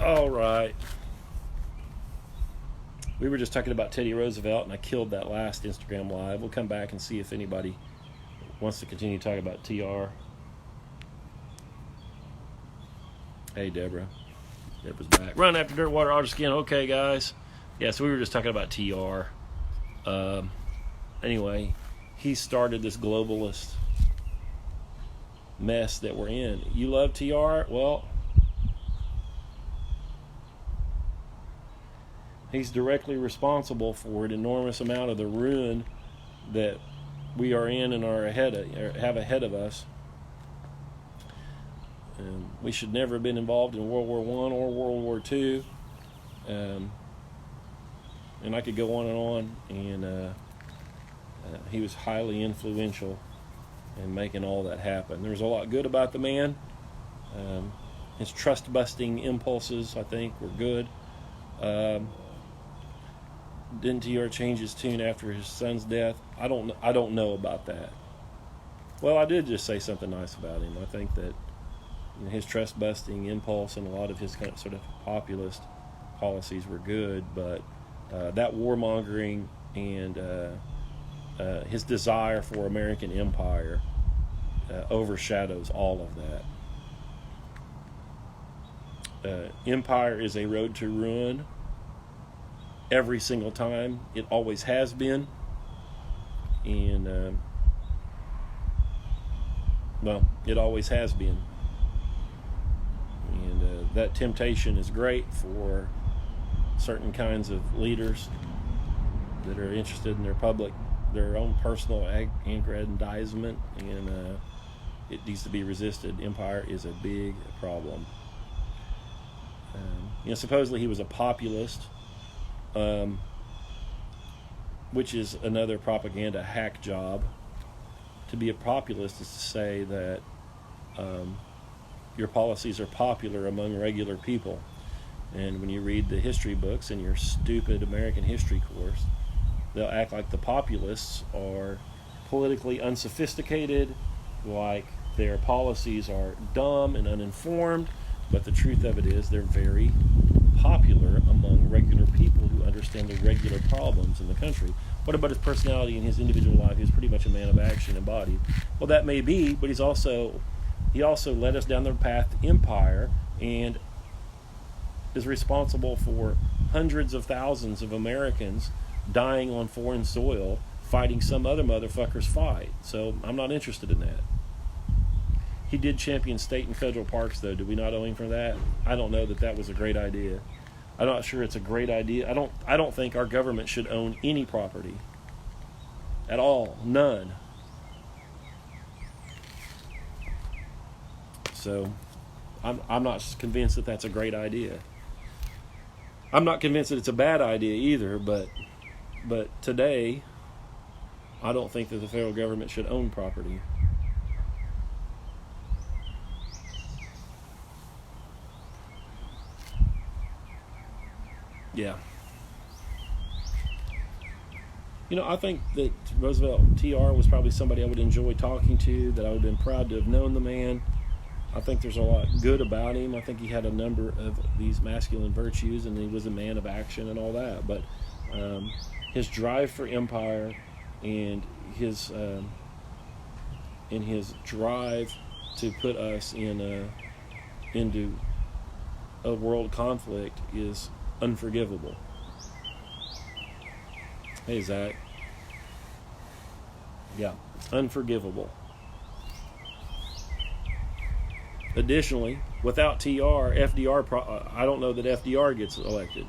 All right. We were just talking about Teddy Roosevelt, and I killed that last Instagram live. We'll come back and see if anybody wants to continue talking about TR. Hey, Deborah. Deborah's back. Run after dirt, water, otter skin. Okay, guys. Yeah, so we were just talking about TR. Anyway, he started this globalist mess that we're in. You love TR? Well, he's directly responsible for an enormous amount of the ruin that we are in and have ahead of us. We should never have been involved in World War I or World War II. And I could go on and on. And he was highly influential in making all that happen. There's a lot good about the man. His trust-busting impulses, I think, were good. Didn't TR change his tune after his son's death? I don't know about that. Well, I did just say something nice about him. I think that his trust-busting impulse and a lot of his kind of sort of populist policies were good, but that warmongering and his desire for American empire overshadows all of that. Empire is a road to ruin every single time. It always has been. And, it always has been. And that temptation is great for certain kinds of leaders that are interested in their own personal aggrandizement, and it needs to be resisted. Empire is a big problem. Supposedly he was a populist, which is another propaganda hack job. To be a populist is to say that your policies are popular among regular people. And when you read the history books in your stupid American history course, they'll act like the populists are politically unsophisticated, like their policies are dumb and uninformed, but the truth of it is they're very popular among regular people who understand the regular problems in the country. What about his personality and his individual life? He was pretty much a man of action embodied. Well, that may be, but he also led us down the path to empire and is responsible for hundreds of thousands of Americans dying on foreign soil fighting some other motherfucker's fight. So I'm not interested in that. He did champion state and federal parks, though. Did we not owe him for that? I don't know that was a great idea. I'm not sure it's a great idea. I don't think our government should own any property at all. None. So I'm not convinced that that's a great idea. I'm not convinced that it's a bad idea either, but today I don't think that the federal government should own property. Yeah. I think that Roosevelt, TR, was probably somebody I would enjoy talking to, that I would have been proud to have known the man. I think there's a lot good about him. I think he had a number of these masculine virtues, and he was a man of action and all that. But his drive for empire and his drive to put us into a world conflict is unforgivable. Hey, Zach. Yeah, unforgivable. Additionally, without TR, FDR, I don't know that FDR gets elected.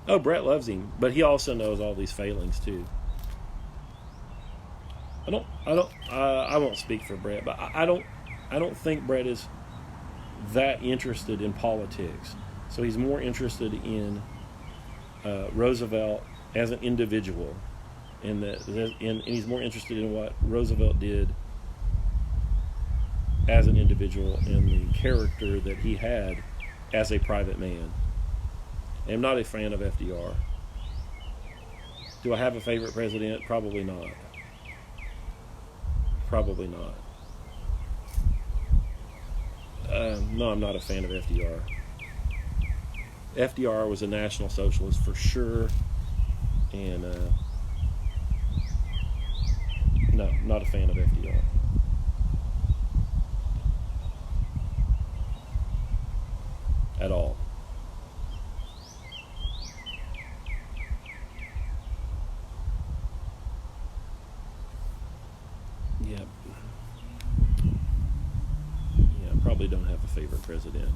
Oh, Brett loves him, but he also knows all these failings too. I won't speak for Brett, but I don't think Brett is that interested in politics. So he's more interested in Roosevelt as an individual, and he's more interested in what Roosevelt did as an individual and the character that he had as a private man. I'm not a fan of FDR. Do I have a favorite president? Probably not. Probably not. No, I'm not a fan of FDR. FDR was a National Socialist for sure, and no, not a fan of FDR. At all. Yeah. Yeah, probably don't have a favorite president.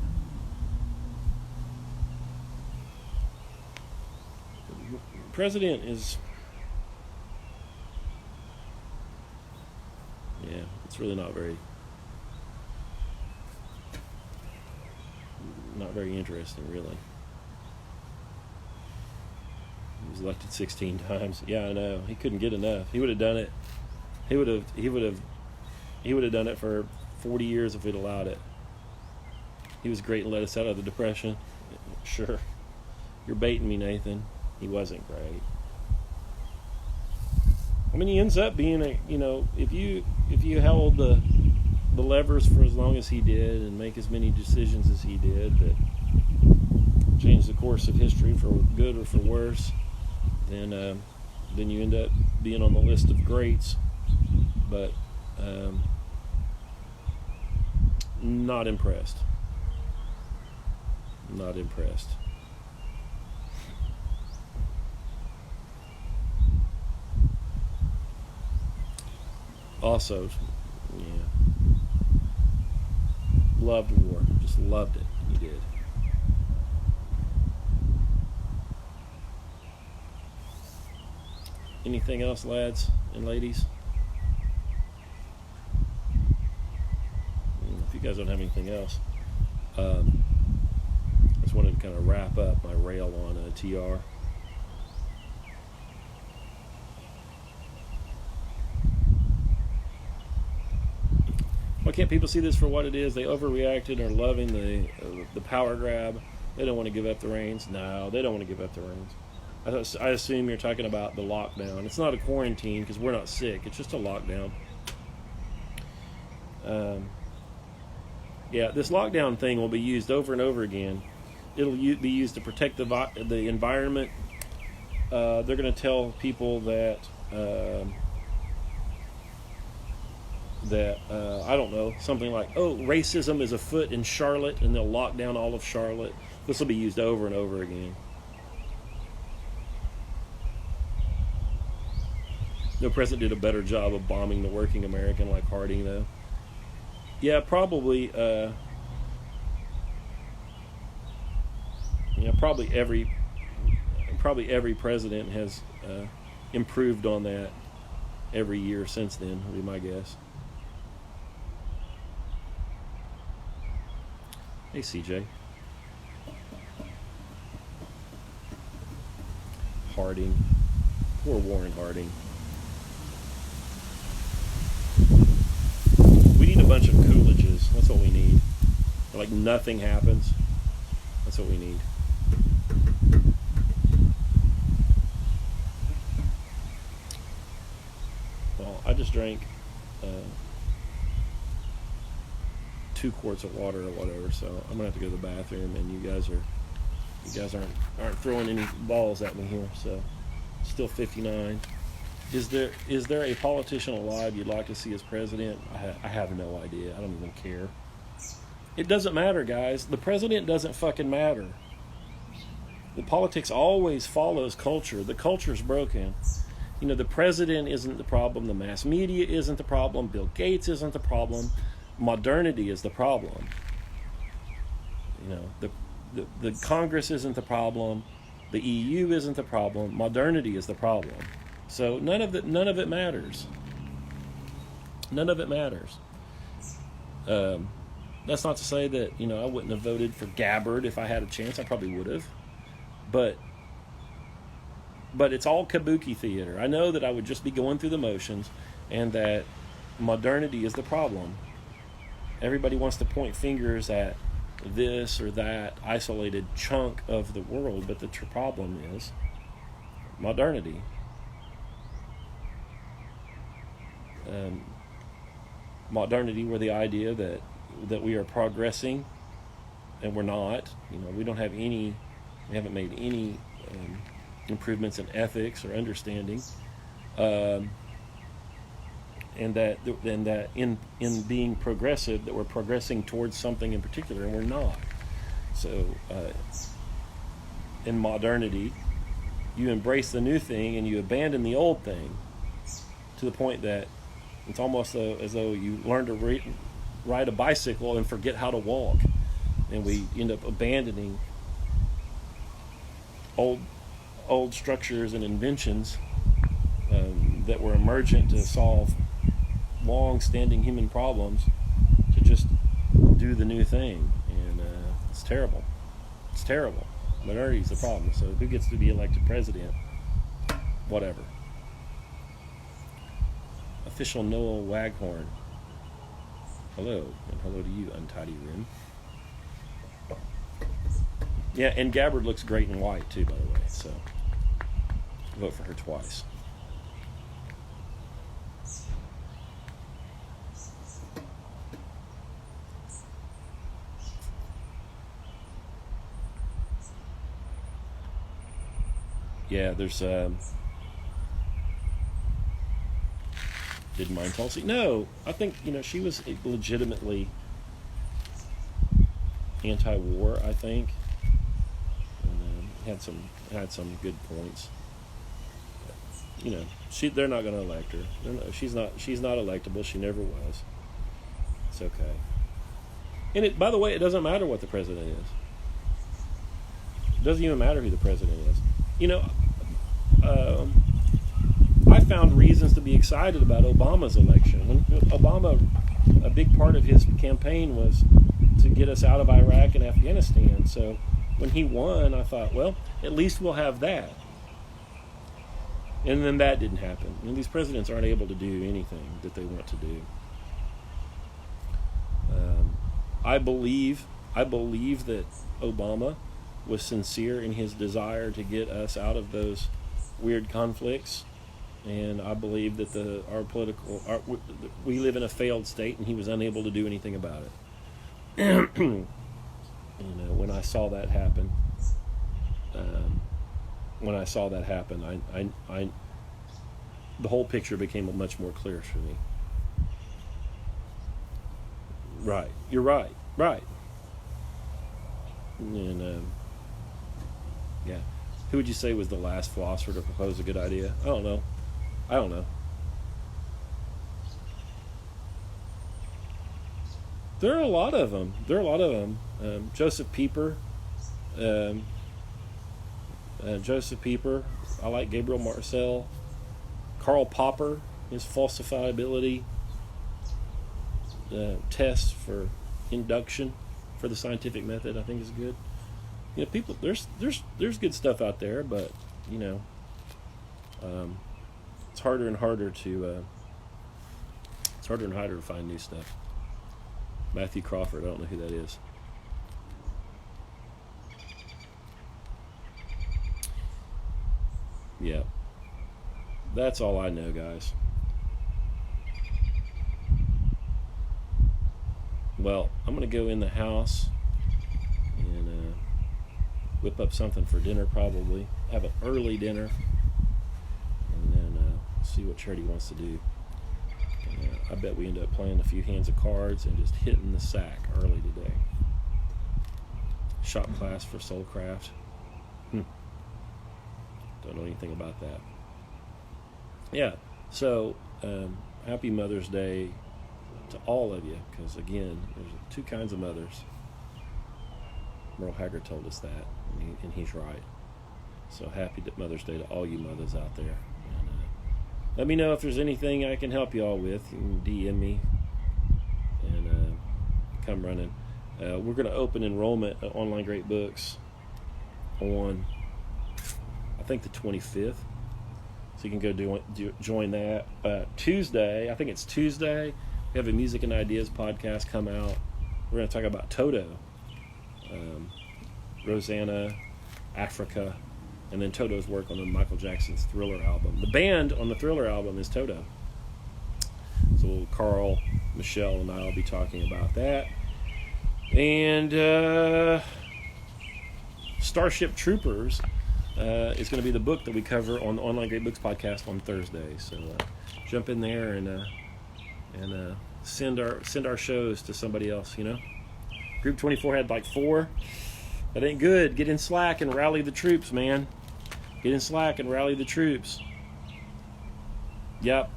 President is, yeah, it's really not very interesting, really. He was elected 16 times. Yeah, I know. He couldn't get enough. He would have done it. He would have done it for 40 years if we'd allowed it. He was great and let us out of the Depression. Sure. You're baiting me, Nathan. He wasn't great. I mean, he ends up being if you held the levers for as long as he did and make as many decisions as he did that changed the course of history for good or for worse, then you end up being on the list of greats. But not impressed. Not impressed. Also, yeah, loved war. Just loved it. He did. Anything else, lads and ladies? If you guys don't have anything else, I just wanted to kind of wrap up my rail on TR. Why can't people see this for what it is? They overreacted and are loving the power grab. They don't want to give up the reins. No, they don't want to give up the reins. I assume you're talking about the lockdown. It's not a quarantine because we're not sick. It's just a lockdown. Yeah, this lockdown thing will be used over and over again. It'll be used to protect the environment. They're going to tell people that I don't know, something like, oh, racism is afoot in Charlotte, and they'll lock down all of Charlotte. This will be used over and over again. No president did a better job of bombing the working American like Harding, though. Yeah, probably. Probably every president has improved on that every year since then, would be my guess. Hey, CJ. Harding. Poor Warren Harding. We need a bunch of Coolidges. That's what we need. Like nothing happens. That's what we need. Well, I just drank 2 quarts of water or whatever, so I'm gonna have to go to the bathroom, and you guys aren't throwing any balls at me here, so still 59. Is there a politician alive you'd like to see as president? I have no idea. I don't even care. It doesn't matter, guys. The president doesn't fucking matter. The politics always follows culture. The culture's broken. The president isn't the problem. The mass media isn't the problem. Bill Gates isn't the problem. Modernity is the problem. The Congress isn't the problem. The EU isn't the problem. Modernity is the problem. So none of it matters. None of it matters. That's not to say that I wouldn't have voted for Gabbard if I had a chance. I probably would have, but it's all kabuki theater. I know that I would just be going through the motions, and that modernity is the problem. Everybody wants to point fingers at this or that isolated chunk of the world, but the problem is modernity. Modernity, where the idea that that we are progressing, and we're not. We don't have any. We haven't made any improvements in ethics or understanding, and that in being progressive, that we're progressing towards something in particular, and we're not. So in modernity, you embrace the new thing and you abandon the old thing, to the point that it's almost as though you learn to ride a bicycle and forget how to walk, and we end up abandoning old structures and inventions that were emergent to solve long-standing human problems, to just do the new thing. And it's terrible. It's terrible. Minority's the problem. So who gets to be elected president? Whatever. Official Noel Waghorn. Hello, and hello to you, Untidy Room. Yeah, and Gabbard looks great in white too, by the way. So vote for her twice. Yeah, there's didn't mind Tulsi. No, I think she was legitimately anti-war. I think, and had some good points. They're not going to elect her. She's not electable. She never was. It's okay. And by the way, it doesn't matter what the president is. It doesn't even matter who the president is. I found reasons to be excited about Obama's election. When Obama, a big part of his campaign was to get us out of Iraq and Afghanistan. So when he won, I thought, well, at least we'll have that. And then that didn't happen. These presidents aren't able to do anything that they want to do. I believe that Obama was sincere in his desire to get us out of those weird conflicts, and I believe that we live in a failed state, and he was unable to do anything about it. When I saw that happen, I the whole picture became much more clear for me. Right, you're right. And yeah, who would you say was the last philosopher to propose a good idea? I don't know. There are a lot of them. Joseph Pieper. I like Gabriel Marcel. Karl Popper, his falsifiability test for induction for the scientific method, I think is good. People, there's good stuff out there, but it's harder and harder to find new stuff. Matthew Crawford, I don't know who that is. Yeah, that's all I know, guys. Well, I'm gonna go in the house and whip up something for dinner, probably have an early dinner, and then see what Charity wants to do. And, I bet we end up playing a few hands of cards and just hitting the sack early today. Shop class for Soulcraft. Don't know anything about that. Yeah, so happy Mother's Day to all of you, because again, there's two kinds of mothers. Merle Haggard told us that, and he's right. So happy Mother's Day to all you mothers out there. And, let me know if there's anything I can help you all with. You can DM me and come running. We're going to open enrollment at Online Great Books on, I think, the 25th. So you can go join that. Tuesday, I think it's Tuesday, we have a Music and Ideas podcast come out. We're going to talk about Toto, Rosanna, Africa, and then Toto's work on the Michael Jackson's Thriller album. The band on the Thriller album is Toto. So Carl, Michelle, and I will be talking about that. And Starship Troopers is going to be the book that we cover on the Online Great Books podcast on Thursday. So jump in there and send our shows to somebody else. Group 24 had like 4. That ain't good. Get in Slack and rally the troops, man. Get in Slack and rally the troops. Yep.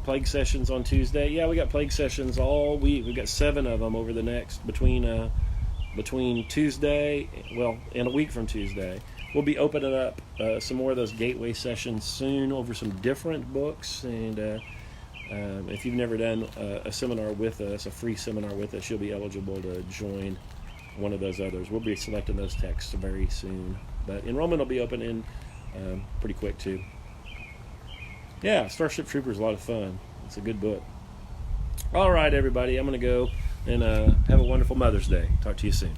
Plague sessions on Tuesday. Yeah, we got plague sessions all week. We've got 7 of them over the next between Tuesday, and a week from Tuesday. We'll be opening up some more of those gateway sessions soon over some different books. And if you've never done a seminar with us, a free seminar with us, you'll be eligible to join one of those others. We'll be selecting those texts very soon. But enrollment will be open in pretty quick too. Yeah, Starship Troopers is a lot of fun. It's a good book. All right, everybody, I'm going to go and have a wonderful Mother's Day. Talk to you soon.